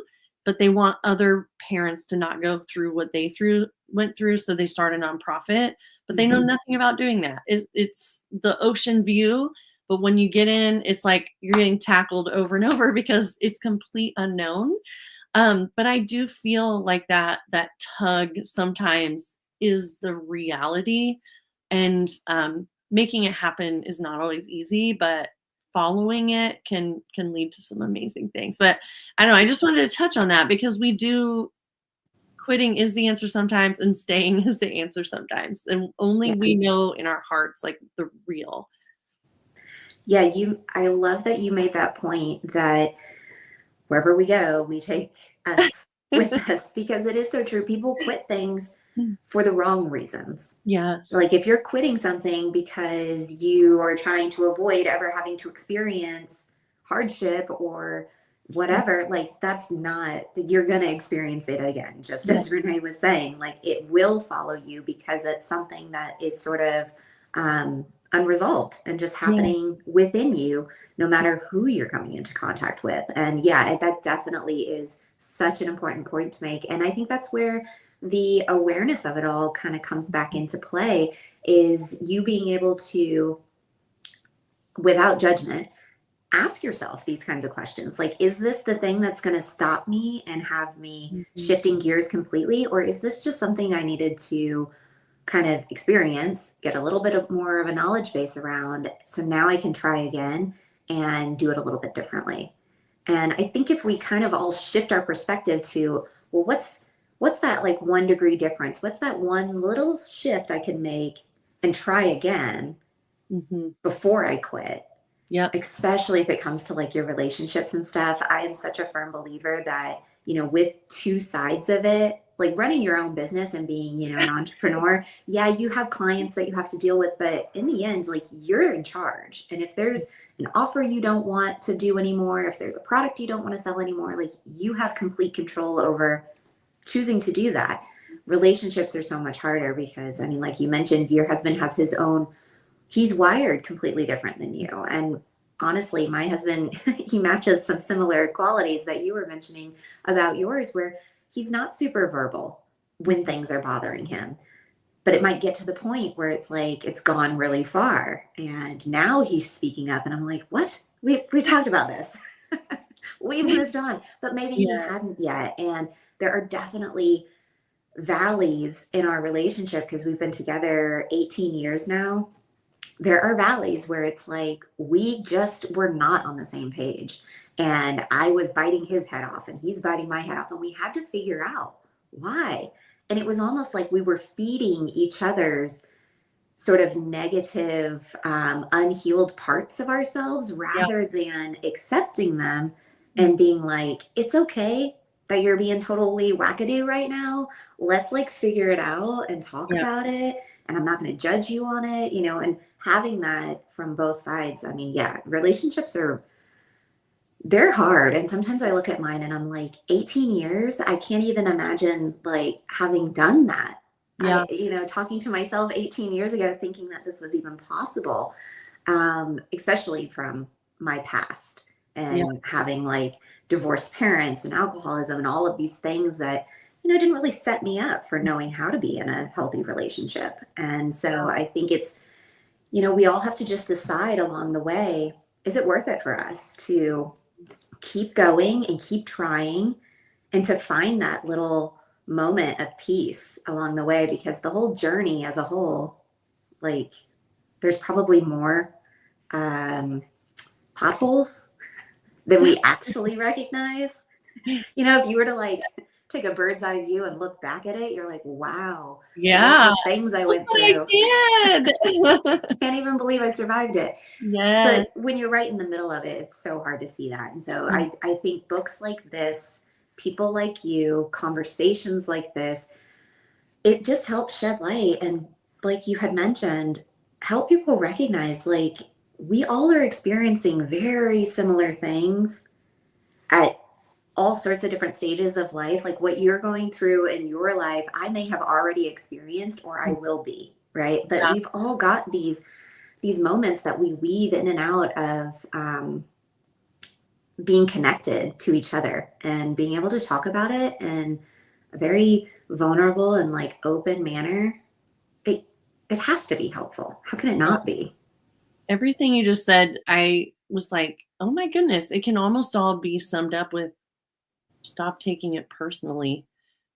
but they want other parents to not go through what they went through. So they start a nonprofit, but they know Hmm. nothing about doing that. It's the ocean view. But when you get in, it's like you're getting tackled over and over because it's complete unknown. But I do feel like that tug sometimes is the reality, and making it happen is not always easy, but following it can lead to some amazing things. But I don't know, I just wanted to touch on that because we do, quitting is the answer sometimes and staying is the answer sometimes, and only Yeah. we know in our hearts like the real. Yeah. I love that you made that point that wherever we go, we take us with us, because it is so true. People quit things for the wrong reasons. Like, Yes. if you're quitting something because you are trying to avoid ever having to experience hardship or whatever, like, that's not, you're going to experience it again. Just Yeah. as Renee was saying, like, it will follow you because it's something that is sort of unresolved and just Yeah. happening within you, no matter who you're coming into contact with. And yeah, that definitely is such an important point to make. And I think that's where the awareness of it all kind of comes back into play, is you being able to without judgment, ask yourself these kinds of questions. Like, is this the thing that's going to stop me and have me Mhm. shifting gears completely? Or is this just something I needed to kind of experience, get a little bit of more of a knowledge base around? So now I can try again and do it a little bit differently. And I think if we kind of all shift our perspective to, well, what's that like 1 degree difference? What's that one little shift I can make and try again Mhm. before I quit? Yep. Especially if it comes to like your relationships and stuff. I am such a firm believer that, with two sides of it, like running your own business and being, an entrepreneur, yeah, you have clients that you have to deal with, but in the end, like you're in charge. And if there's an offer you don't want to do anymore, if there's a product you don't want to sell anymore, like you have complete control over choosing to do that. Relationships are so much harder because, I mean, like you mentioned, your husband has his own, he's wired completely different than you. And honestly, my husband, he matches some similar qualities that you were mentioning about yours, where he's not super verbal when things are bothering him. But it might get to the point where it's like it's gone really far. And now he's speaking up, and I'm like, what? We talked about this. We've moved on. But maybe he Yeah. hadn't yet. And there are definitely valleys in our relationship because we've been together 18 years now. There are valleys where it's like we just were not on the same page, and I was biting his head off and he's biting my head off, and we had to figure out why. And it was almost like we were feeding each other's sort of negative, unhealed parts of ourselves Yeah. rather than accepting them and being like, it's okay that you're being totally wackadoo right now. Let's like figure it out and talk Yeah. about it. And I'm not going to judge you on it, and having that from both sides. I mean, yeah, relationships they're hard. And sometimes I look at mine and I'm like, 18 years, I can't even imagine like having done that. Yeah. Talking to myself 18 years ago, thinking that this was even possible, especially from my past Yeah. and having like divorced parents and alcoholism and all of these things that, didn't really set me up for knowing how to be in a healthy relationship. And so I think it's, we all have to just decide along the way, is it worth it for us to keep going and keep trying and to find that little moment of peace along the way? Because the whole journey as a whole, like there's probably more potholes than we actually recognize. If you were to like take a bird's eye view and look back at it, you're like, wow, look at Yeah. the things I Look went what I through. did. Can't even believe I survived it. But Yes. when you're right in the middle of it, it's so hard to see that. And so Mm. I think books like this, people like you, conversations like this, it just helps shed light. And like you had mentioned, help people recognize like we all are experiencing very similar things at all sorts of different stages of life. Like what you're going through in your life, I may have already experienced or I will be, right? But Yeah. we've all got these moments that we weave in and out of being connected to each other and being able to talk about it in a very vulnerable and like open manner. It has to be helpful. How can it Yeah. not be? Everything you just said, I was like, oh my goodness, it can almost all be summed up with stop taking it personally.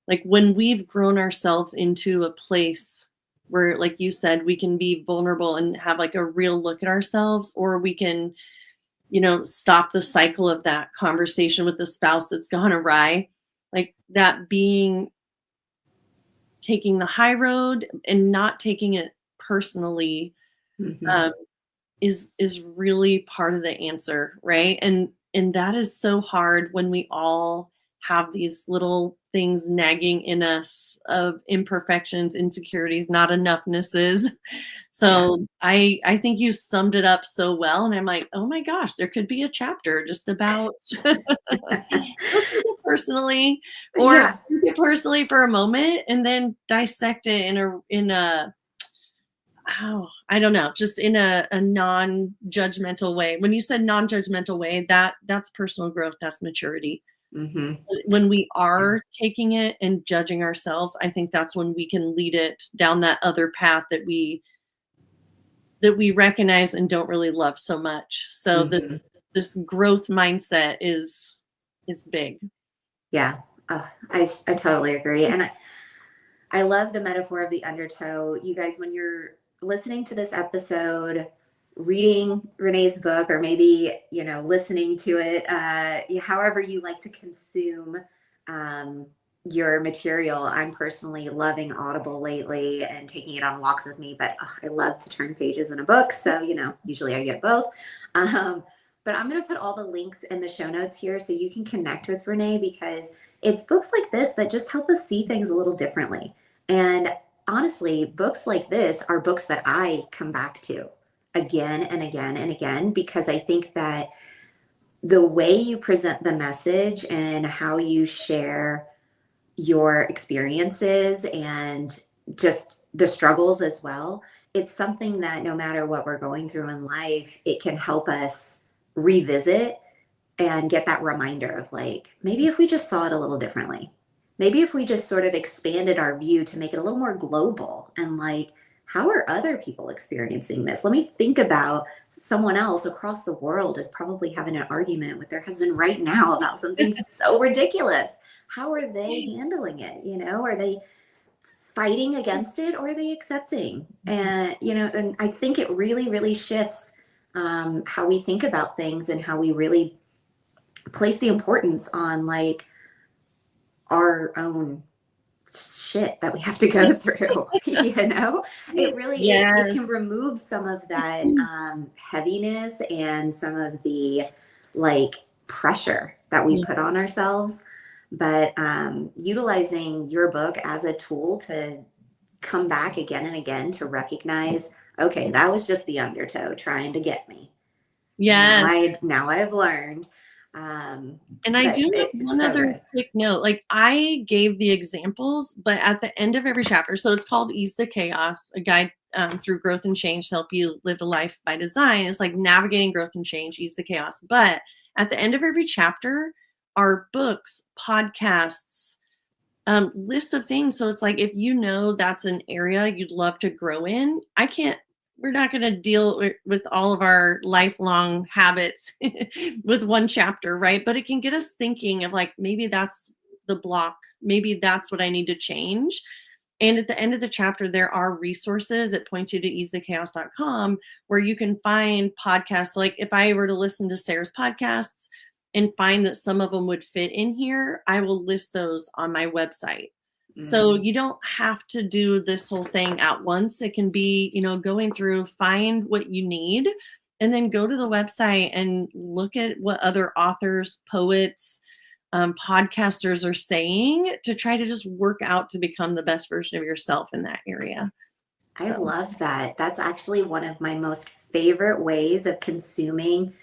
Like when we've grown ourselves into a place where, like you said, we can be vulnerable and have like a real look at ourselves, or we can, stop the cycle of that conversation with the spouse that's gone awry. Like that being taking the high road and not taking it personally, Mm-hmm. um, is really part of the answer, right? And that is so hard when we all have these little things nagging in us of imperfections, insecurities, not enougghnesses. Yeah. So I think you summed it up so well, and I'm like, oh my gosh, there could be a chapter just about don't take it personally, or Yeah. take it personally for a moment, and then dissect it in a oh, I don't know, just in a non-judgmental way. When you said non-judgmental way, that's personal growth, that's maturity. Mm-hmm. When we are taking it and judging ourselves, I think that's when we can lead it down that other path that we that we recognize and don't really love so much. So this growth mindset is big. Yeah. Oh, I totally agree. And I love the metaphor of the undertow. You guys, when you're listening to this episode, reading Renee's book, or maybe, listening to it, however you like to consume your material. I'm personally loving Audible lately and taking it on walks with me, but I love to turn pages in a book. So, usually I get both. But I'm going to put all the links in the show notes here so you can connect with Renee, because it's books like this that just help us see things a little differently. And honestly, books like this are books that I come back to again and again and again, because I think that the way you present the message and how you share your experiences and just the struggles as well, it's something that no matter what we're going through in life, it can help us revisit and get that reminder of, like, maybe if we just saw it a little differently, maybe if we just sort of expanded our view to make it a little more global, and like, how are other people experiencing this? Let me think about someone else across the world is probably having an argument with their husband right now about something so ridiculous. How are they handling it? Are they fighting against it, or are they accepting? And, and I think it really, really shifts how we think about things and how we really place the importance on, like, our own shit that we have to go through. It really, it can remove some of that heaviness and some of the, like, pressure that we put on ourselves. But utilizing your book as a tool to come back again and again to recognize, okay, that was just the undertow trying to get me. Yes. Now I've learned. And I do have one other quick note. Like, I gave the examples, but at the end of every chapter, so it's called Ease the Chaos, a guide through growth and change to help you live a life by design. It's like navigating growth and change, ease the chaos. But at the end of every chapter are books, podcasts, lists of things. So it's like, if that's an area you'd love to grow in, we're not going to deal with all of our lifelong habits with one chapter, right? But it can get us thinking of, like, maybe that's the block. Maybe that's what I need to change. And at the end of the chapter, there are resources that point you to easethechaos.com, where you can find podcasts. Like, if I were to listen to Sarah's podcasts and find that some of them would fit in here, I will list those on my website. So you don't have to do this whole thing at once. It can be, going through, find what you need, and then go to the website and look at what other authors, poets, podcasters are saying, to try to just work out to become the best version of yourself in that area. I love that. That's actually one of my most favorite ways of consuming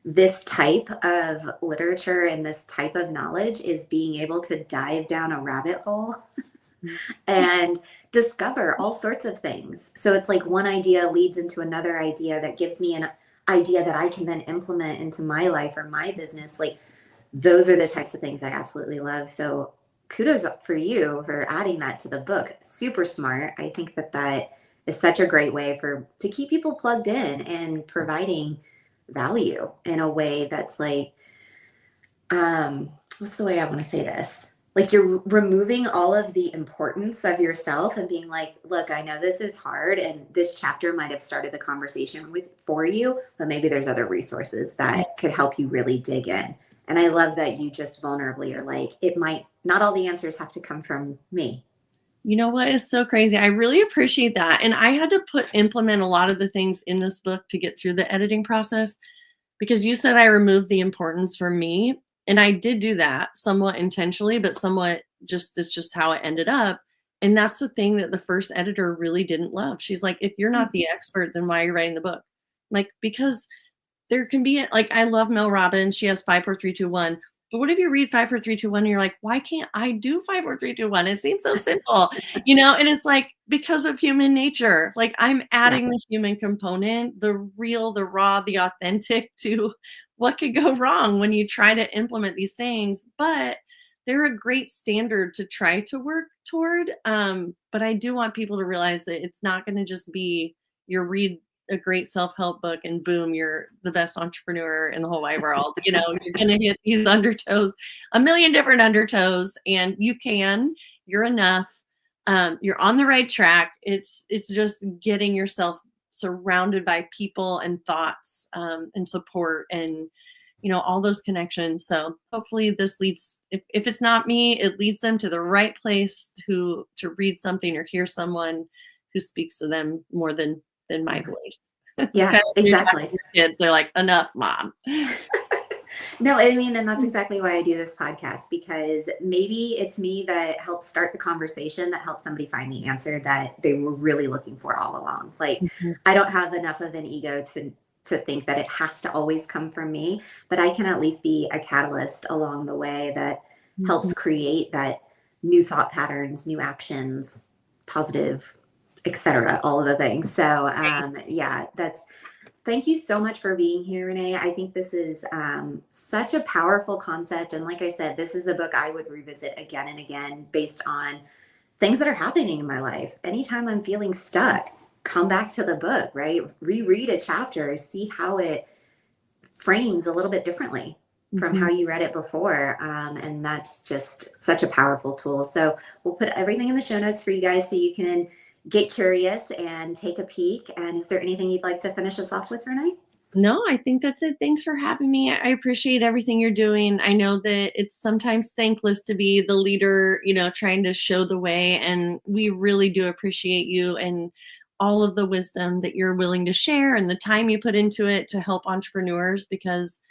this type of literature and this type of knowledge, is being able to dive down a rabbit hole and discover all sorts of things. So it's like one idea leads into another idea that gives me an idea that I can then implement into my life or my business. Like, those are the types of things I absolutely love. So kudos for you for adding that to the book. Super smart. I think that is such a great way to keep people plugged in and providing value in a way that's like, what's the way I want to say this? Like, you're removing all of the importance of yourself and being like, look, I know this is hard, and this chapter might have started the conversation for you, but maybe there's other resources that could help you really dig in. And I love that you just vulnerably are like, not all the answers have to come from me. You know what is so crazy? I really appreciate that. And I had to implement a lot of the things in this book to get through the editing process, because you said I removed the importance from me. And I did do that somewhat intentionally, but somewhat it's just how it ended up. And that's the thing that the first editor really didn't love. She's like, if you're not the expert, then why are you writing the book? Like, because there can be, like, I love Mel Robbins. She has 5, 4, 3, 2, 1. But what if you read 5, 4, 3, 2, 1 and you're like, why can't I do 5, 4, 3, 2, 1? It seems so simple, and it's like, because of human nature. Like, I'm adding the human component, the real, the raw, the authentic, to what could go wrong when you try to implement these things. But they're a great standard to try to work toward. But I do want people to realize that it's not going to just be your read a great self-help book and boom, you're the best entrepreneur in the whole wide world. You know, you're going to hit these undertows, a million different undertows, and you're enough. You're on the right track. It's just getting yourself surrounded by people and thoughts, and support and, you know, all those connections. So hopefully this leads, if it's not me, it leads them to the right place to read something or hear someone who speaks to them more than my voice. Yeah, Kind of exactly. kids, they're like, enough, mom. No, I mean, and that's exactly why I do this podcast, because maybe it's me that helps start the conversation, that helps somebody find the answer that they were really looking for all along. Like, Mhm. I don't have enough of an ego to think that it has to always come from me, but I can at least be a catalyst along the way that helps Mhm. create that new thought patterns, new actions, positive, etc., all of the things. So, yeah, thank you so much for being here, Renee. I think this is such a powerful concept. And like I said, this is a book I would revisit again and again based on things that are happening in my life. Anytime I'm feeling stuck, come back to the book, right? Reread a chapter, see how it frames a little bit differently from Mhm. how you read it before. And that's just such a powerful tool. So we'll put everything in the show notes for you guys so you can get curious and take a peek. And is there anything you'd like to finish us off with, Renee? No, I think that's it. Thanks for having me. I appreciate everything you're doing. I know that it's sometimes thankless to be the leader, you know, trying to show the way. And we really do appreciate you and all of the wisdom that you're willing to share and the time you put into it to help entrepreneurs, because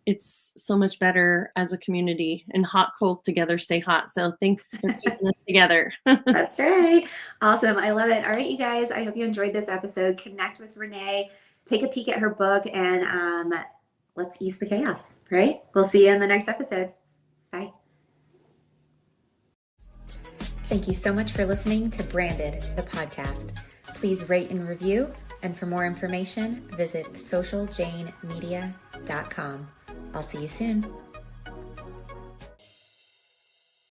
it's so much better as a community, and hot coals together stay hot. So thanks for keeping us together. That's right. Awesome. I love it. All right, you guys, I hope you enjoyed this episode. Connect with Renee, take a peek at her book, and let's ease the chaos, right? We'll see you in the next episode. Bye. Thank you so much for listening to Branded, the podcast. Please rate and review. And for more information, visit socialjanemedia.com. I'll see you soon.